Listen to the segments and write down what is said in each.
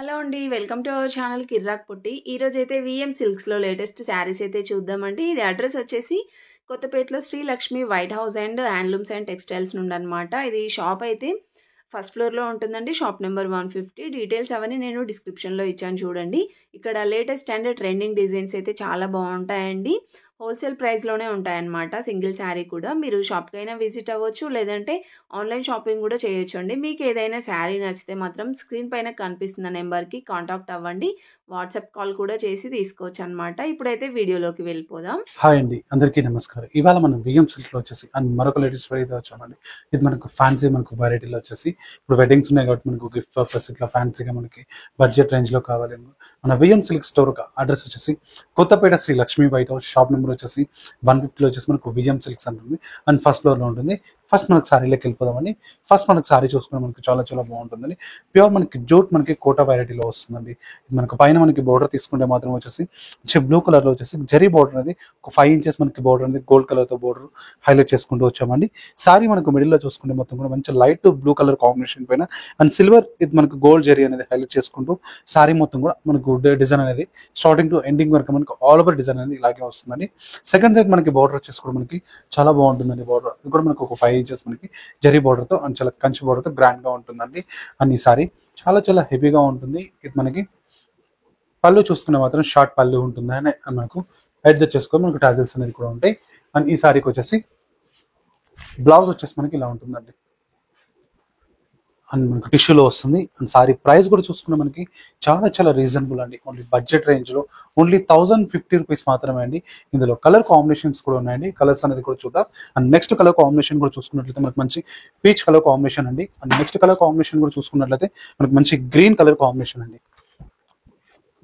Hello అండి. Welcome to our channel కిర్రాక్ పుట్టి. ఈరోజైతే వీఎం సిల్క్స్‌లో లేటెస్ట్ శారీస్ అయితే చూద్దామండి. ఇది అడ్రెస్ వచ్చేసి కొత్తపేటలో Sri Lakshmi White House and Handlooms and Textiles నుండనమాట. ఇది షాప్ అయితే ఫస్ట్ ఫ్లోర్‌లో ఉంటుందండి. Shop number 150. డీటెయిల్స్ అవన్నీ నేను డిస్క్రిప్షన్‌లో ఇచ్చాను చూడండి. ఇక్కడ లేటెస్ట్ అండ్ ట్రెండింగ్ డిజైన్స్ అయితే చాలా బావుంటాయండి. హోల్‌సేల్ ప్రైస్‌లోనే ఉంటాయన్నమాట. సింగిల్ శారీ కూడా. మీరు షాప్‌కైనా విజిట్ అవ్వచ్చు. లేదంటే ఆన్‌లైన్ షాపింగ్ కూడా చేయొచ్చండి. మీకు ఏదైనా శారీ నచ్చితే మాత్రం స్క్రీన్ పైన కనిపిస్తున్న నెంబర్‌కి కాంటాక్ట్ అవ్వండి. వాట్సాప్ కాల్ కూడా చేసి తీసుకోవచ్చనమాట. ఇప్పుడైతే వీడియోలోకి వెళ్ళిపోదాం. హాయ్ అండి, అందరికీ నమస్కారం. ఇవాళ మనం బియ్యం సిల్క్లో వచ్చేసి అండ్ మరొక లేటెస్ట్ వెరైటీ వచ్చామండి. ఇది మనకు ఫ్యాన్సీ మనకు వెరైటీలో వచ్చేసి ఇప్పుడు వెడ్డింగ్స్ ఉన్నాయి కాబట్టి మనకు గిఫ్ట్ పర్పస్ ఇట్లా ఫ్యాన్సీగా మనకి బడ్జెట్ రేంజ్లో కావాలి. మన బియ్యం సిల్క్ స్టోర్ అడ్రస్ వచ్చేసి Kothapeta Sri Lakshmi white house, shop number వచ్చేసి 150లో వచ్చేసి మనకు బియ్యం సిల్క్స్ అంటుంది అండ్ ఫస్ట్ ఫ్లోర్లో ఉంటుంది. ఫస్ట్ మనకు శారీలోకి వెళ్ళిపోదామండి. ఫస్ట్ మనకు శారీ చూసుకుని మనకి చాలా చాలా బాగుంటుందండి. ప్యూర్ మనకి జూట్ మనకి కోటా వెరైటీలో వస్తుందండి. ఇది మనకు పైన మనకి బోర్డర్ తీసుకుంటే మాత్రం వచ్చేసి బ్లూ కలర్లో వచ్చేసి జరీ బోర్డర్ అనేది ఒక 5 ఇంచెస్ మనకి బోర్డర్ అనేది గోల్డ్ కలర్తో బోర్డర్ హైలైట్ చేసుకుంటూ వచ్చామండి. సారీ మనకు మిడిల్లో చూసుకుంటే మొత్తం కూడా మంచి లైట్ బ్లూ కలర్ కాంబినేషన్ పైన అండ్ సిల్వర్ ఇది మనకు గోల్డ్ జరీ అనేది హైలైట్ చేసుకుంటూ సారీ మొత్తం కూడా మనకు డిజైన్ అనేది స్టార్టింగ్ టు ఎండింగ్ వరకు మనకు ఆల్ ఓవర్ డిజైన్ అనేది ఇలాగే వస్తుందండి. సెకండ్ సైడ్ మనకి బోర్డర్ వచ్చేసి కూడా మనకి చాలా బాగుంటుందండి. బోర్డర్ ఇది కూడా మనకు ఒక 5 ఇంచెస్ మనకి జరీ బోర్డర్తో అండ్ చాలా కంచి బోర్డర్తో గ్రాండ్గా ఉంటుందండి. అండ్ ఈ సారీ చాలా చాలా హెవీగా ఉంటుంది. ఇది మనకి పళ్ళు చూసుకునే మాత్రం షార్ట్ పళ్ళు ఉంటుంది అని మనకు అడ్జస్ట్ చేసుకొని మనకు టాజిల్స్ అనేది కూడా ఉంటాయి. అండ్ ఈ సారీకి వచ్చేసి బ్లౌజ్ వచ్చేసి మనకి ఇలా ఉంటుందండి. అండ్ మనకు టిష్యూలో వస్తుంది. అండ్ సారీ ప్రైస్ కూడా చూసుకుంటే మనకి చాలా చాలా రీజనబుల్ అండి. ఓన్లీ బడ్జెట్ రేంజ్లో ఓన్లీ 1050 రూపీస్ మాత్రమే అండి. ఇందులో కలర్ కాంబినేషన్స్ కూడా ఉన్నాయండి. కలర్స్ అనేది కూడా చూద్దాం. అండ్ నెక్స్ట్ కలర్ కాంబినేషన్ కూడా చూసుకున్నట్లయితే మనకు మంచి పీచ్ కలర్ కాంబినేషన్ అండి. అండ్ నెక్స్ట్ కలర్ కాంబినేషన్ కూడా చూసుకున్నట్లయితే మనకు మంచి గ్రీన్ కలర్ కాంబినేషన్ అండి.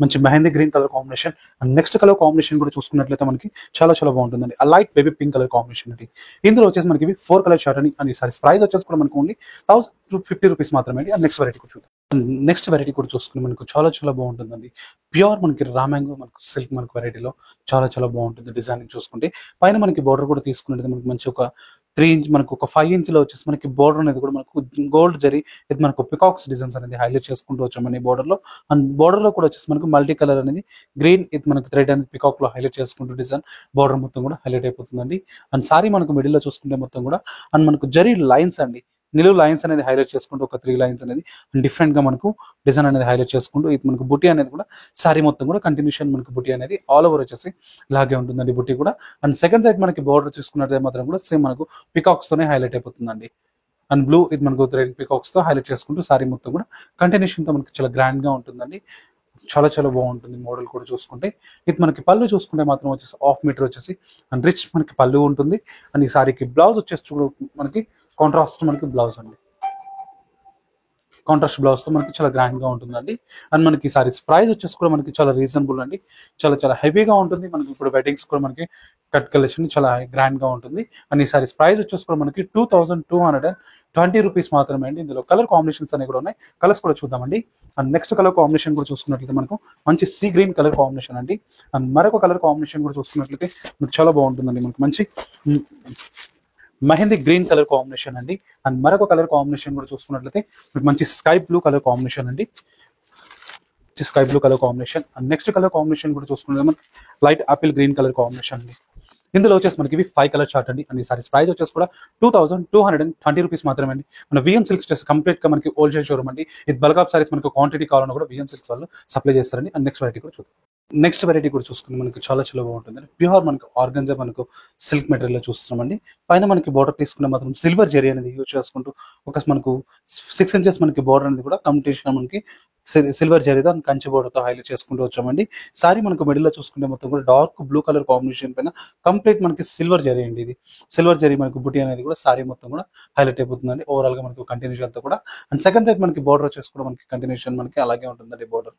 మంచి mehndi green colour combination. And next colour combination కూడా చూసుకున్నట్లయితే మనకి చాలా చాలా బాగుంటుందండి. ఆ light baby pink colour combination అండి. ఇందులో వచ్చేసి మనకి 4 కలర్ షర్ట్ అని అండ్ సారీ ప్రైస్ వచ్చేసి కూడా మనకు ఓన్లీ 1050 రూపీస్ మాత్రమే అండి. అండ్ నెక్స్ట్ వెరైటీ కూడా చూద్దాం. నెక్స్ట్ వెరైటీ కూడా చూసుకుని మనకు చాలా చాలా బాగుంటుందండి. ప్యూర్ మనకి రామ్యాంగో మనకు సిల్క్ మనకు వెరైటీలో చాలా చాలా బాగుంటుంది. డిజైనింగ్ చూసుకుంటే పైన మనకి బోర్డర్ కూడా తీసుకున్నట్టు మనకి మంచి ఒక 3 ఇంచ్ మనకు ఒక 5 ఇంచ్లో వచ్చేసి మనకి బోర్డర్ అనేది కూడా మనకు గోల్డ్ జరీ ఇది మనకు పికాక్స్ డిజైన్స్ అనేది హైలైట్ చేసుకుంటూ వచ్చామని బోర్డర్లో. అండ్ బోర్డర్లో కూడా వచ్చేసి మనకు మల్టీ కలర్ అనేది గ్రీన్ ఇది మనకి థ్రెడ్ అనేది పికాక్ లో హైలైట్ చేసుకుంటూ డిజైన్ బోర్డర్ మొత్తం కూడా హైలైట్ అయిపోతుందండి. అండ్ సారీ మనకు మిడిల్ లో చూసుకుంటే మొత్తం కూడా అండ్ మనకు జరీ లైన్స్ అండి, నిలువు లైన్స్ అనేది హైలైట్ చేసుకుంటూ ఒక 3 లైన్స్ అనేది డిఫరెంట్ గా మనకు డిజైన్ అనేది హైలైట్ చేసుకుంటూ ఇది మనకు బుట్టి అనేది కూడా సారీ మొత్తం కూడా కంటిన్యూషన్ మనకు బుట్టి అనేది ఆల్ ఓవర్ వచ్చేసి ఇలాగే ఉంటుందండి బుట్టి కూడా. అండ్ సెకండ్ సైడ్ మనకి బోర్డర్ చూసుకున్నట్లయితే మాత్రం కూడా సేమ్ మనకు పికాక్స్ తోనే హైలైట్ అయిపోతుందండి. అండ్ బ్లూ ఇది మనకు థ్రెడ్ పికాక్స్ తో హైలైట్ చేసుకుంటూ సారీ మొత్తం కూడా కంటిన్యూషన్ తో మనకి చాలా గ్రాండ్ గా ఉంటుందండి. చాలా చాలా బాగుంటుంది మోడల్ కూడా చూసుకుంటే. ఇది మనకి పళ్ళు చూసుకుంటే మాత్రం వచ్చేసి 1/2 మీటర్ వచ్చేసి అండ్ రిచ్ మనకి పళ్ళు ఉంటుంది. అండ్ ఈ సారీకి బ్లౌజ్ వచ్చేసి మనకి కాంట్రాస్ట్ మనకి బ్లౌజ్ అండి. కాంట్రాస్ట్ బ్లౌజ్ తో మనకి చాలా గ్రాండ్ గా ఉంటుందండి. అండ్ మనకి ఈ సారీస్ ప్రైస్ వచ్చేసి కూడా మనకి చాలా రీజనబుల్ అండి. చాలా చాలా హెవీగా ఉంటుంది. మనకి ఇప్పుడు వెడ్డింగ్స్ కూడా మనకి కట్ కలెక్షన్ చాలా గ్రాండ్ గా ఉంటుంది. అండ్ ఈ సారీస్ ప్రైస్ వచ్చేసి కూడా మనకి 2220 రూపీస్ మాత్రమే అండి. ఇందులో కలర్ కాంబినేషన్స్ అనేవి కూడా ఉన్నాయి. కలర్స్ కూడా చూద్దామండి. అండ్ నెక్స్ట్ కలర్ కాంబినేషన్ కూడా చూసుకున్నట్లయితే మనకు మంచి సీ గ్రీన్ కలర్ కాంబినేషన్ అండి. అండ్ మరొక కలర్ కాంబినేషన్ కూడా చూసుకున్నట్లయితే మనకు చాలా బాగుంటుందండి. మనకు మంచి మెహందీ గ్రీన్ కలర్ కాంబినేషన్ అండి. అండ్ మరొక కలర్ కాంబినేషన్ కూడా చూసుకున్నట్లయితే మంచి స్కై బ్లూ కలర్ కాంబినేషన్ అండి. Sky blue colour combination. And next colour combination కూడా చూసుకున్నట్లయితే మనకి light apple green colour combination అండి. ఇందులో వచ్చేసి మనకి 5 కలర్ చార్ట్ అండి. అండ్ ఈ సారీస్ ప్రైస్ వచ్చేసి కూడా 2220 రూపీస్ మాత్రమే అండి. మన విఎం సిల్క్స్ వచ్చేసి కంప్లీట్ గా మనకి హోల్సేల్ షోరూమ్ అండి. ఇది బల్క్ ఆఫ్ సారీస్ మనకు క్వాంటిటీ కావాలన్నా కూడా విఎం సిల్క్స్ వాళ్ళు సప్లై చేస్తారండి. అండ్ నెక్స్ట్ వెరైటీ కూడా చూద్దాం. నెక్స్ట్ వెరైటీ కూడా చూసుకుని మనకి చాలా చాలా బాగుంటుంది. ప్యూర్ మనకు ఆర్గన్జా మనకు సిల్క్ మెటీరియల్ లో చూస్తున్నామండి. పైన మనకి బోర్డర్ తీసుకునే మాత్రం సిల్వర్ జరీ అనేది యూజ్ చేసుకుంటూ ఒక మనకు 6 ఇంచెస్ మనకి బోర్డర్ అనేది కూడా కంప్లీషన్ మనకి సిల్వర్ జరీతో కంచి బోర్డర్ తో హైలైట్ చేసుకుంటూ వచ్చామండి. సారీ మనకు మిడిల్ లో చూసుకుంటే మొత్తం కూడా డార్క్ బ్లూ కలర్ కాంబినేషన్ పైన కంప్లీట్ మనకి సిల్వర్ జరీ అండి. ఇది సిల్వర్ జరీ మనకు బుట్టి అనేది కూడా సారీ మొత్తం కూడా హైలైట్ అయిపోతుందండి. ఓవరాల్ గా మనకు కంటిన్యూషన్ తో కూడా. అండ్ సెకండ్ సైడ్ మనకి బోర్డర్ వచ్చేసి కూడా మనకి కంటిన్యూషన్ మనకి అలాగే ఉంటుందండి బోర్డర్.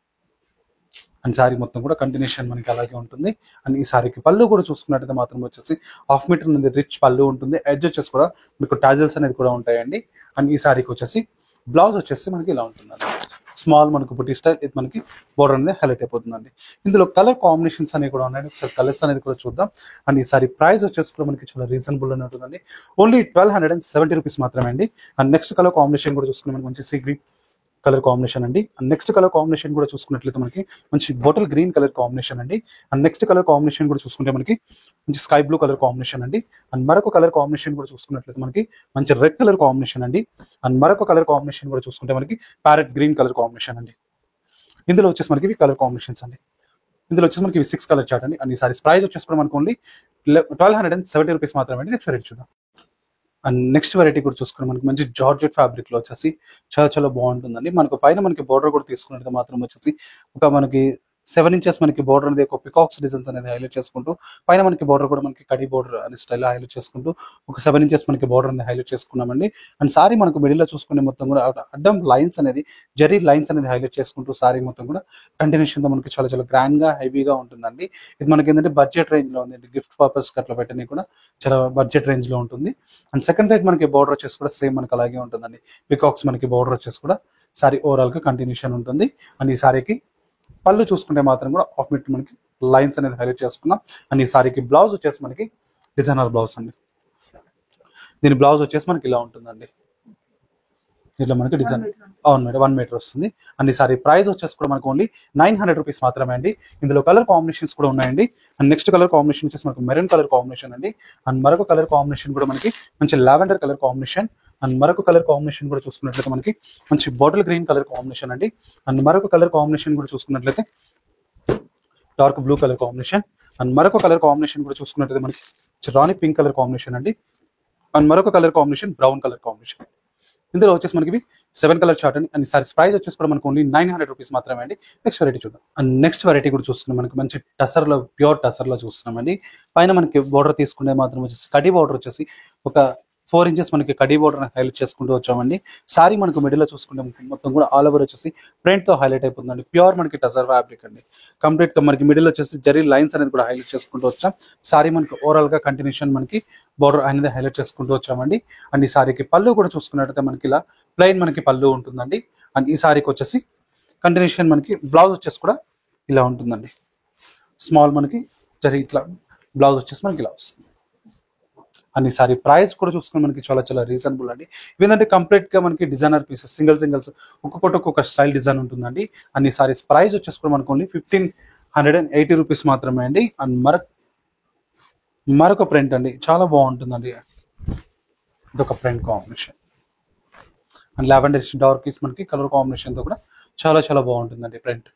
అండ్ సారీ మొత్తం కూడా కంటిన్యూషన్ మనకి అలాగే ఉంటుంది. అండ్ ఈ సారీకి పళ్ళు కూడా చూసుకున్నట్టయితే మాత్రం వచ్చేసి 1/2 మీటర్ అనేది రిచ్ పళ్ళు ఉంటుంది. ఎడ్జ్ వచ్చేసి కూడా మీకు టాజిల్స్ అనేది కూడా ఉంటాయండి. అండ్ ఈ సారీకి వచ్చేసి బ్లౌజ్ వచ్చేసి మనకి ఇలా ఉంటుందండి. స్మాల్ మనకు బుట్టి స్టైల్ ఇది మనకి బోర్డర్ అనేది హైలైట్ అయిపోతుందండి. ఇందులో కలర్ కాంబినేషన్స్ అనేవి కూడా ఉన్నాయి. ఒకసారి కలర్స్ అనేది కూడా చూద్దాం. అండ్ ఈ సారీ ప్రైస్ వచ్చేసి కూడా మనకి చాలా రీజనబుల్ అని ఉంటుందండి. ఓన్లీ 1270 రూపీస్ మాత్రమే అండి. అండ్ నెక్స్ట్ కలర్ కాంబినేషన్ కూడా చూసుకుని మనకి మంచి సీ గ్రీన్ కలర్ కాంబినేషన్ అండి. అండ్ నెక్స్ట్ కలర్ కాంబినేషన్ కూడా చూసుకున్నట్లయితే మనకి మంచి బాటిల్ గ్రీన్ కలర్ కాంబినేషన్ అండి. అండ్ నెక్స్ట్ కలర్ కాంబినేషన్ కూడా చూసుకుంటే మనకి మంచి స్కై బ్లూ కలర్ కాంబినేషన్ అండి. అండ్ మరొక కలర్ కాంబినేషన్ కూడా చూసుకున్నట్లయితే మనకి మంచి రెడ్ కలర్ కాంబినేషన్ అండి. అండ్ మరొక కలర్ కాంబినేషన్ కూడా చూసుకుంటే మనకి ప్యారెట్ గ్రీన్ కలర్ కాంబినేషన్ అండి. ఇందులో వచ్చేసి మనకి ఇవి కలర్ కాంబినేషన్స్ అండి. ఇందులో వచ్చేసి మనకి 6 కలర్ చార్ట్ అండి. అండ్ ఈ సారీస్ ప్రైస్ వచ్చేసి కూడా మనకు ఓన్లీ 1270 రూపీస్ మాత్రమే అండి. నెక్స్ట్ వెరైటీ చూద్దాం. అండ్ నెక్స్ట్ వెరైటీ కూడా చూసుకుని మనకి మంచి జార్జెట్ ఫ్యాబ్రిక్ లో వచ్చేసి చాలా చాలా బాగుంటుందండి. మనకు పైన మనకి బోర్డర్ కూడా తీసుకున్నట్టు మాత్రం వచ్చేసి ఒక మనకి 7 ఇంచెస్ మనకి బోర్డర్ అనేది ఒక పికాక్స్ డిజైన్స్ అనేది హైలైట్ చేసుకుంటూ పైన మనకి బోర్డర్ కూడా మనకి కడి బోర్డర్ అనే స్టైల్ హైలైట్ చేసుకుంటూ ఒక 7 ఇంచెస్ మనకి బోర్డర్ అనేది హైలైట్ చేసుకున్నామండి. అండ్ సారీ మనకు మిడిల్ లో చూసుకునే మొత్తం కూడా అడ్డం లైన్స్ అనేది జరీ లైన్స్ అనేది హైలైట్ చేసుకుంటూ సారీ మొత్తం కూడా కంటిన్యూషన్ తో మనకి చాలా చాలా గ్రాండ్ గా హెవీగా ఉంటుందండి. ఇది మనకి ఏంటంటే బడ్జెట్ రేంజ్ లో ఉంది. గిఫ్ట్ పర్పస్ అట్లా పెట్టని కూడా చాలా బడ్జెట్ రేంజ్ లో ఉంటుంది. అండ్ సెకండ్ సైడ్ మనకి బోర్డర్ వచ్చేసి కూడా సేమ్ మనకి అలాగే ఉంటుందండి. పికాక్స్ మనకి బోర్డర్ వచ్చేసి కూడా సారీ ఓవరాల్ గా కంటిన్యూషన్ ఉంటుంది. అండ్ ఈ సారీకి పళ్ళు చూసుకుంటే మాత్రం కూడా ఆఫ్ మీట్ మనకి లైన్స్ అనేది హైలైట్ చేసుకున్నాం. అండ్ ఈ సారీకి బ్లౌజ్ వచ్చేసి మనకి డిజైనర్ బ్లౌజ్ అండి. దీని బ్లౌజ్ వచ్చేసి మనకి ఇలా ఉంటుందండి. ఇట్లా మనకి డిజైన్ అవును మేడం 1 మీటర్ వస్తుంది. అండ్ ఈ సారీ ప్రైస్ వచ్చేసి కూడా మనకు ఓన్లీ 900 రూపీస్ మాత్రమే అండి. ఇందులో కలర్ కాంబినేషన్స్ కూడా ఉన్నాయండి. అండ్ నెక్స్ట్ కలర్ కాంబినేషన్ వచ్చేసి మనకు మెరూన్ కలర్ కాంబినేషన్ అండి. అండ్ మరొక కలర్ కాంబినేషన్ కూడా మనకి మంచి లావెండర్ కలర్ కాంబినేషన్. అండ్ మరొక కలర్ కాంబినేషన్ కూడా చూసుకున్నట్లయితే మనకి మంచి బాటిల్ గ్రీన్ కలర్ కాంబినేషన్ అండి. అండ్ మరొక కలర్ కాంబినేషన్ కూడా చూసుకున్నట్లయితే dark blue colour combination. And మరొక కలర్ కాంబినేషన్ కూడా చూసుకున్నట్లయితే మనకి రాణి పింక్ కలర్ కాంబినేషన్ అండి. అండ్ మరొక colour combination brown colour combination. ఇందులో వచ్చేసి మనకి 7 కలర్ చార్ట్ అండి. అండ్ సారీ ప్రైస్ వచ్చేసి కూడా మనకు ఓన్లీ 900 రూపీస్ మాత్రమే అండి. నెక్స్ట్ వెరైటీ చూద్దాం. అండ్ నెక్స్ట్ వెరైటీ కూడా చూస్తున్నాం మనకి మంచి టసర్ లో ప్యూర్ టసర్ లో చూస్తున్నామండి. పైన మనకి బోర్డర్ తీసుకునే మాత్రం వచ్చేసి కడి బోర్డర్ వచ్చేసి ఒక 4 ఇంచెస్ మనకి కడి బోర్డర్ హైలైట్ చేసుకుంటూ వచ్చామండి. సారీ మనకు మిడిల్ లో చూసుకుంటే మొత్తం కూడా ఆల్ ఓవర్ వచ్చేసి ప్రింట్ తో హైలైట్ అయిపోతుందండి. ప్యూర్ మనకి టసర్ ఫ్యాబ్రిక్ అండి. కంప్లీట్ గా మనకి మిడిల్ వచ్చేసి జరీ లైన్స్ అనేది కూడా హైలైట్ చేసుకుంటూ వచ్చాం. సారీ మనకి ఓవరాల్ గా కంటిన్యూషన్ మనకి బోర్డర్ అనేది హైలైట్ చేసుకుంటూ వచ్చామండి. అండ్ ఈ సారీకి పళ్ళు కూడా చూసుకున్నట్టయితే మనకి ఇలా ప్లెయిన్ మనకి పళ్ళు ఉంటుందండి. అండ్ ఈ సారీకి వచ్చేసి కంటిన్యూషన్ మనకి బ్లౌజ్ వచ్చేసి కూడా ఇలా ఉంటుందండి. స్మాల్ మనకి జరీ ఇట్లా బ్లౌజ్ వచ్చేసి మనకి ఇలా వస్తుంది. అండ్ ఈ సారీ ప్రైస్ కూడా చూసుకుని మనకి చాలా చాలా రీజనబుల్ అండి. ఇవేంటంటే కంప్లీట్ గా మనకి డిజైనర్ పీసెస్ సింగిల్స్ ఒక్కొక్కటి ఒక్కొక్క స్టైల్ డిజైన్ ఉంటుందండి. అండ్ ఈ సారీస్ ప్రైస్ వచ్చేసి కూడా మనకు ఓన్లీ 1580 రూపీస్ మాత్రమే అండి. అండ్ మరొక ప్రింట్ అండి చాలా బాగుంటుందండి. ఇదొక print combination. And lavender dark piece మనకి కలర్ కాంబినేషన్ తో కూడా చాలా చాలా బాగుంటుందండి ప్రింట్.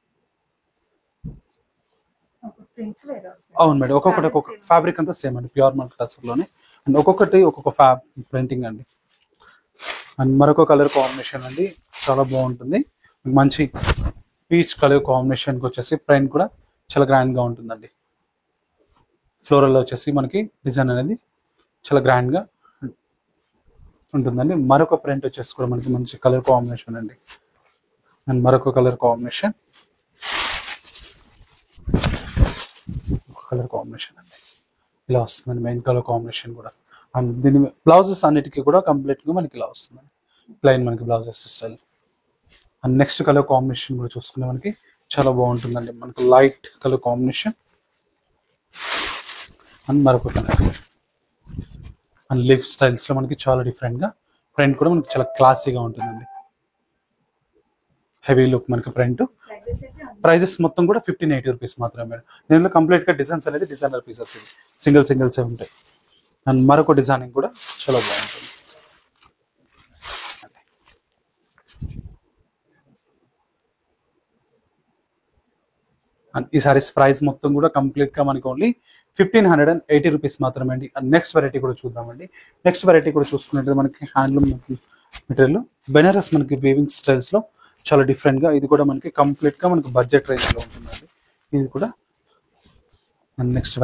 అవును మేడం ఒక్కొక్కటి ఒక్కొక్క ఫ్యాబ్రిక్ అంతా సేమ్ అండి. ప్యూర్ మనకి టసర్ లోనే. అండ్ ఒక్కొక్కటి ఒక్కొక్క ప్రింటింగ్ అండి. అండ్ మరొక కలర్ కాంబినేషన్ అండి చాలా బాగుంటుంది. మంచి పీచ్ కలర్ కాంబినేషన్ కి వచ్చేసి ప్రింట్ కూడా చాలా గ్రాండ్ గా ఉంటుందండి. ఫ్లోరల్ లో వచ్చేసి మనకి డిజైన్ అనేది చాలా గ్రాండ్ గా ఉంటుందండి. మరొక ప్రింట్ వచ్చేసి కూడా మనకి మంచి కలర్ కాంబినేషన్ అండి. అండ్ మరొక కలర్ కాంబినేషన్ అండి ఇలా వస్తుందండి. మెయిన్ కలర్ కాంబినేషన్ కూడా. అండ్ దీని బ్లౌజెస్ అన్నిటికీ కూడా కంప్లీట్ గా మనకి ఇలా వస్తుందండి. ప్లెయిన్ మనకి blouses style. And next colour combination కూడా చూసుకునే మనకి చాలా బాగుంటుందండి. మనకి లైట్ కలర్ కాంబినేషన్ అండ్ మరొక కలర్. అండ్ లిప్ స్టైల్స్ లో మనకి చాలా డిఫరెంట్ గా ప్రింట్ కూడా మనకి చాలా క్లాసీగా ఉంటుందండి. హెవీ లుక్ మనకి ప్రింట్. ప్రైజెస్ మొత్తం కూడా 1580 రూపీస్ మాత్రమే మేడం. దీనిలో కంప్లీట్ గా డిజైన్స్ అనేది డిజైనర్ పీసెస్ సింగిల్స్ ఉంటాయి. అండ్ మరొక డిజైనింగ్ కూడా చాలా బాగుంటుంది. అండ్ ఈ సారీస్ ప్రైస్ మొత్తం కూడా కంప్లీట్ గా మనకి ఓన్లీ 1580 రూపీస్ మాత్రమే అండి. అండ్ నెక్స్ట్ వెరైటీ కూడా చూద్దామండి. నెక్స్ట్ వెరైటీ కూడా చూసుకున్నట్టు మనకి హ్యాండ్లూమ్ మెటీరియల్ బెనారస్ మనకి వీవింగ్ స్టైల్స్ లో చాలా డిఫరెంట్ గా ఇది కూడా మనకి కంప్లీట్ గా మనకి బడ్జెట్ రేంజ్ లో ఉంటుందండి. ఇది కూడా నెక్స్ట్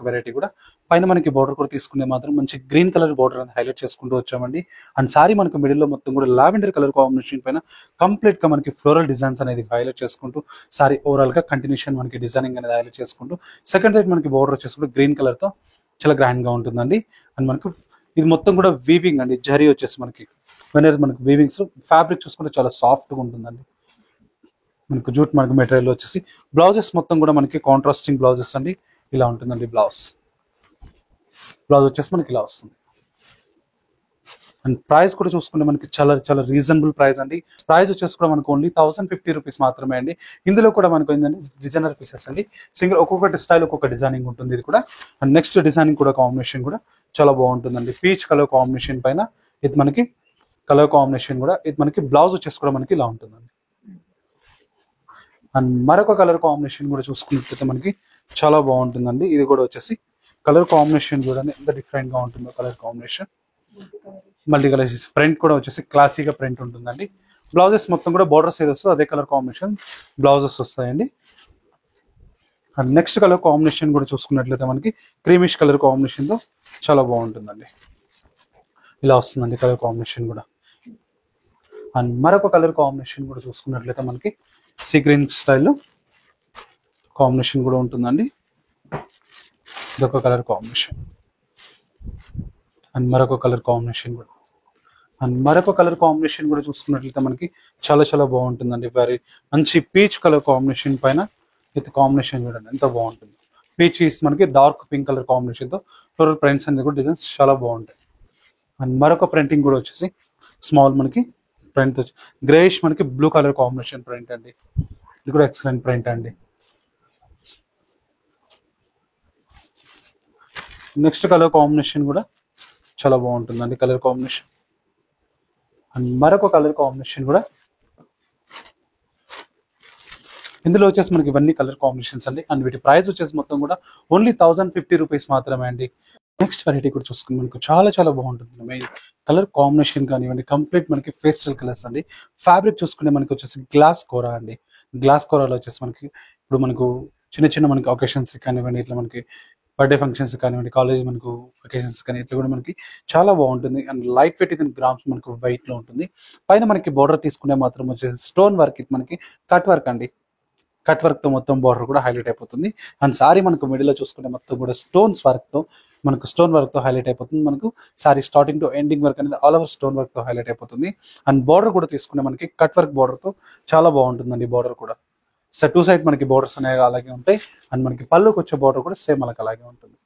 వెరైటీ కూడా పైన మనకి బోర్డర్ కూడా తీసుకునే మాత్రం మంచి గ్రీన్ కలర్ బోర్డర్ అనేది హైలైట్ చేసుకుంటూ వచ్చామండి. అండ్ సారీ మనకి మిడిల్ లో మొత్తం కూడా లావెండర్ కలర్ కాంబినేషన్ పైన కంప్లీట్ గా మనకి ఫ్లోరల్ డిజైన్స్ అనేది హైలైట్ చేసుకుంటూ సారీ ఓవరాల్ గా కంటిన్యూషన్ మనకి డిజైనింగ్ అనేది హైలైట్ చేసుకుంటూ సెకండ్ సైడ్ మనకి బోర్డర్ వచ్చేసి గ్రీన్ కలర్ తో చాలా గ్రాండ్ గా ఉంటుందండి. అండ్ మనకు ఇది మొత్తం కూడా వీవింగ్ అండి. జరీ వచ్చేసి మనకి మనకి వీవింగ్స్ ఫ్యాబ్రిక్ చూసుకుంటే చాలా సాఫ్ట్ గా ఉంటుందండి. మనకు జూట్ మనకి మెటీరియల్ వచ్చేసి బ్లౌజెస్ మొత్తం కూడా మనకి కాంట్రాస్టింగ్ బ్లౌజెస్ అండి. ఇలా ఉంటుందండి బ్లౌజ్ వచ్చేసి మనకి ఇలా వస్తుంది. అండ్ ప్రైస్ కూడా చూసుకుంటే మనకి చాలా చాలా రీజనబుల్ ప్రైస్ అండి. ప్రైస్ వచ్చేసి కూడా మనకు ఓన్లీ 1050 రూపీస్ మాత్రమే అండి. ఇందులో కూడా మనకు ఏంటంటే డిజైనర్ పీసెస్ అండి. సింగిల్ ఒక్కొక్కటి స్టైల్ ఒక్కొక్క డిజైనింగ్ ఉంటుంది ఇది కూడా. అండ్ నెక్స్ట్ డిజైనింగ్ కూడా కాంబినేషన్ కూడా చాలా బాగుంటుందండి. పీచ్ కలర్ కాంబినేషన్ పైన ఇది మనకి కలర్ కాంబినేషన్ కూడా ఇది మనకి బ్లౌజ్ వచ్చేసి కూడా మనకి ఇలా ఉంటుందండి. అండ్ మరొక కలర్ కాంబినేషన్ కూడా చూసుకున్నట్లయితే మనకి చాలా బాగుంటుందండి. ఇది కూడా వచ్చేసి కలర్ కాంబినేషన్ చూడండి ఎంత డిఫరెంట్ గా ఉంటుందో colour combination. Multi colour print కూడా వచ్చేసి క్లాసీగా ప్రింట్ ఉంటుందండి. బ్లౌజెస్ మొత్తం కూడా బోర్డర్స్ ఏది వస్తుందో అదే కలర్ కాంబినేషన్ బ్లౌజెస్ వస్తాయండి. అండ్ నెక్స్ట్ కలర్ కాంబినేషన్ కూడా చూసుకున్నట్లయితే మనకి క్రీమిష్ కలర్ కాంబినేషన్ తో చాలా బాగుంటుందండి. ఇలా వస్తుందండి కలర్ కాంబినేషన్ కూడా. అండ్ మరొక కలర్ కాంబినేషన్ కూడా చూసుకున్నట్లయితే మనకి సీ గ్రీన్ స్టైల్లో కాంబినేషన్ కూడా ఉంటుందండి. ఇదొక కలర్ కాంబినేషన్. అండ్ మరొక కలర్ కాంబినేషన్ కూడా. అండ్ మరొక కలర్ కాంబినేషన్ కూడా చూసుకున్నట్లయితే మనకి చాలా చాలా బాగుంటుందండి. వెరీ మంచి పీచ్ కలర్ కాంబినేషన్ పైన విత్ కాంబినేషన్ చూడండి ఎంత బాగుంటుంది. పీచ్ మనకి డార్క్ పింక్ కలర్ కాంబినేషన్ తో ఫ్లోరల్ ప్రింట్స్ అనేది కూడా డిజైన్స్ చాలా బాగుంటాయి. అండ్ మరొక ప్రింటింగ్ కూడా వచ్చేసి స్మాల్ మనకి ప్రింట్ వచ్చి గ్రేష్ మనకి బ్లూ కలర్ కాంబినేషన్ ప్రింట్ అండి. ఇది కూడా ఎక్సలెంట్ ప్రింట్ అండి. నెక్స్ట్ కలర్ కాంబినేషన్ కూడా చాలా బాగుంటుందండి కలర్ కాంబినేషన్. అండ్ మరొక కలర్ కాంబినేషన్ కూడా ఇందులో వచ్చేసి మనకి ఇవన్నీ కలర్ కాంబినేషన్స్ అండి. అండ్ వీటి ప్రైస్ వచ్చేసి మొత్తం కూడా ఓన్లీ 1050 రూపీస్ మాత్రమే అండి. నెక్స్ట్ వెరైటీ కూడా చూసుకుని మనకు చాలా చాలా బాగుంటుంది. మెయిన్ కలర్ కాంబినేషన్ కానివ్వండి కంప్లీట్ మనకి పేస్టల్ కలర్స్ అండి. ఫ్యాబ్రిక్ చూసుకుంటే మనకి వచ్చేసి గ్లాస్ కోరా అండి. గ్లాస్ కోరాలో వచ్చేసి మనకి ఇప్పుడు మనకు చిన్న చిన్న మనకి ఒకేషన్స్ కానివ్వండి ఇట్లా మనకి బర్త్డే ఫంక్షన్స్ కానివ్వండి కాలేజ్ మనకు ఒకేషన్స్ కానీ ఇట్లా కూడా మనకి చాలా బాగుంటుంది. అండ్ లైట్ వెయిట్ ఇది గ్రామ్స్ మనకు వైట్ లో ఉంటుంది. పైన మనకి బోర్డర్ తీసుకునే మాత్రం వచ్చేసి స్టోన్ వర్క్ ఇది మనకి కట్ వర్క్ అండి. కట్ వర్క్ తో మొత్తం బార్డర్ కూడా హైలైట్ అయిపోతుంది. అండ్ సారీ మనకు మిడిల్ లో చూసుకుంటే మొత్తం కూడా స్టోన్ వర్క్ తో హైలైట్ అయిపోతుంది. మనకు sorry starting to ending work అనేది ఆల్ ఓవర్ స్టోన్ వర్క్ తో హైలైట్ అయిపోతుంది. అండ్ బార్డర్ కూడా తీసుకునే మనకి కట్ వర్క్ బార్డర్ తో చాలా బాగుంటుందండి. బార్డర్ కూడా టూ సైడ్ మనకి బోర్డర్స్ అనేవి అలాగే ఉంటాయి. అండ్ మనకి పళ్ళుకి వచ్చే బార్డర్ కూడా సేమ్ మనకి అలాగే ఉంటుంది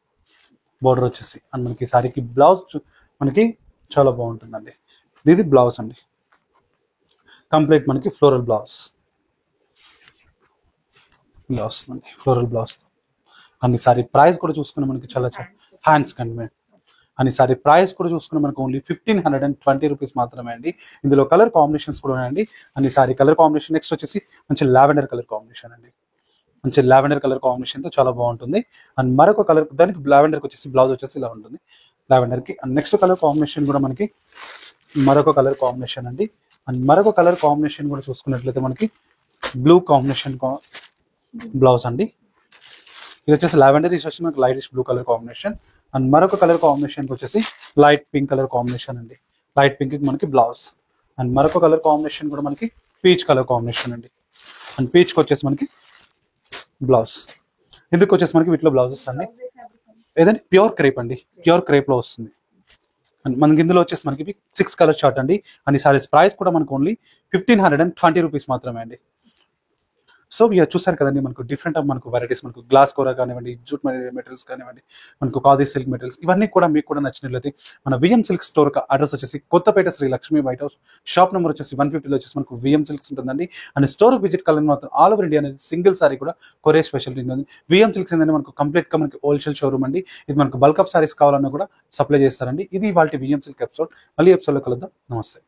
బార్డర్ వచ్చేసి. అండ్ మనకి సారీకి బ్లౌజ్ మనకి చాలా బాగుంటుందండి. ఇది బ్లౌజ్ అండి. కంప్లీట్ మనకి ఫ్లోరల్ బ్లౌజ్ ఇలా వస్తుందండి. Floral blouse. And sorry price కూడా చూసుకుని మనకి చాలా హ్యాండ్స్ కండి. అండ్ సారీ ప్రైస్ కూడా చూసుకుని మనకు ఓన్లీ 1520 రూపీస్ మాత్రమే అండి. ఇందులో కలర్ కాంబినేషన్స్ కూడా ఉన్నాయండి. And sorry colour combination next వచ్చేసి మంచి లావెండర్ కలర్ కాంబినేషన్ అండి. మంచి లావెండర్ కలర్ కాంబినేషన్ తో చాలా బాగుంటుంది. అండ్ మరొక కలర్ దానికి లావెండర్కి వచ్చేసి బ్లౌజ్ వచ్చేసి ఇలా ఉంటుంది లావెండర్ కి. అండ్ నెక్స్ట్ కలర్ కాంబినేషన్ కూడా మనకి మరొక కలర్ కాంబినేషన్ అండి. అండ్ మరొక కలర్ కాంబినేషన్ కూడా చూసుకున్నట్లయితే మనకి బ్లూ కాంబినేషన్ బ్లౌజ్ అండి. ఇది వచ్చేసి లావెండర్ ఇది వచ్చి మనకి lightish blue colour combination. And మరొక కలర్ కాంబినేషన్ వచ్చేసి లైట్ పింక్ కలర్ కాంబినేషన్ అండి. లైట్ పింక్ మనకి బ్లౌజ్. అండ్ మరొక కలర్ కాంబినేషన్ కూడా మనకి పీచ్ కలర్ కాంబినేషన్ అండి. అండ్ పీచ్కి వచ్చేసి మనకి బ్లౌజ్. ఇందుకు వచ్చేసి మనకి వీటిలో బ్లౌజెస్ అండి ఏదండి ప్యూర్ క్రేప్ అండి. ప్యూర్ క్రేప్ లో వస్తుంది. అండ్ మనకి ఇందులో వచ్చేసి మనకి 6 కలర్ చార్ట్ అండి. అండ్ ఈ సారీస్ ప్రైస్ కూడా మనకు ఓన్లీ 1520 రూపీస్ మాత్రమే అండి. సో ఇక చూసారు కదండి మనకు డిఫరెంట్ ఆఫ్ మనకు వెరైటీస్ మనకు గ్లాస్ కోరా కానివ్వండి జూట్ మెటీరియల్స్ కానివ్వండి మనకు ఖాదీ సిల్క్ మెటీరియల్స్ ఇవన్నీ కూడా మీకు కూడా నచ్చినట్లయితే మన విఎం సిల్క్ స్టోర్ అడ్రస్ వచ్చేసి Kothapeta Sri Lakshmi white house shop number వచ్చేసి 150లో వచ్చేసి మనకు విఎం సిల్క్స్ ఉంటుందండి. అండ్ స్టోర్ విజిట్ కాలని మాత్రం ఆల్ ఓవర్ ఇండియా అనేది సింగిల్ సారీ కూడా కొరియర్ స్పెషాలిటీ ఉంది. విఎం సిల్క్స్ ఏంటంటే మనకు కంప్లీట్ గా మనకి హోల్సేల్ షోరూమ్ అండి. ఇది మనకు బల్క్ ఆఫ్ సారీస్ కావాలన్నా కూడా సప్లై చేస్తారండి. ఇది వాళ్ళ విఎం సిల్క్ ఎపిసోడ్. మళ్ళీ ఎపిసోడ్ లో కలుద్దాం. నమస్తే.